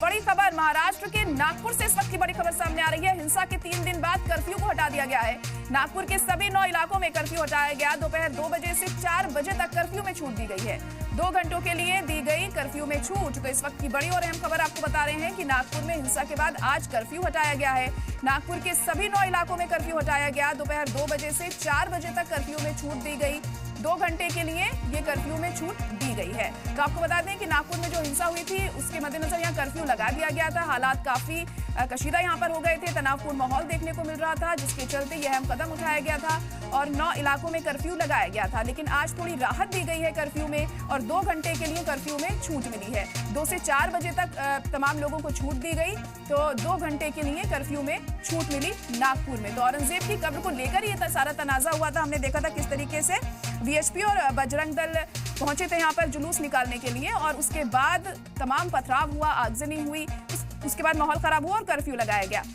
बड़ी खबर महाराष्ट्र के नागपुर से इस वक्त की बड़ी खबर सामने आ रही है। हिंसा के 3 दिन बाद कर्फ्यू को हटा दिया गया है। नागपुर के सभी 9 इलाकों में कर्फ्यू हटाया गया। दोपहर 2 बजे से 4 बजे तक कर्फ्यू में छूट दी गई है। 2 घंटों के लिए दी गई कर्फ्यू में छूट। तो इस वक्त की बड़ी और अहम खबर आपको बता रहे हैं कि नागपुर में हिंसा के बाद आज कर्फ्यू हटाया गया है। नागपुर के सभी 9 इलाकों में कर्फ्यू हटाया गया। दोपहर 2 बजे से 4 बजे तक कर्फ्यू में छूट दी गई। 2 घंटे के लिए ये कर्फ्यू में छूट दी गई है। तो आपको बता दें कि नागपुर में जो हिंसा हुई थी उसके मद्देनजर यहाँ कर्फ्यू लगा दिया गया था। हालात काफी कशीदा यहाँ पर हो गए थे। तनावपूर्ण माहौल देखने को मिल रहा था, जिसके चलते यह अहम कदम उठाया गया था और 9 इलाकों में कर्फ्यू लगाया गया था। लेकिन आज थोड़ी राहत दी गई है कर्फ्यू में और 2 घंटे के लिए कर्फ्यू में छूट मिली है। 2 से 4 बजे तक तमाम लोगों को छूट दी गई। तो 2 घंटे के लिए कर्फ्यू में छूट मिली नागपुर में। तो औरंगजेब की कब्र को लेकर ये सारा तनाजा हुआ था। हमने देखा था किस तरीके से वीएचपी और बजरंग दल पहुंचे थे यहाँ पर जुलूस निकालने के लिए और उसके बाद तमाम पथराव हुआ, आगजनी हुई। उसके बाद माहौल खराब हुआ और कर्फ्यू लगाया गया।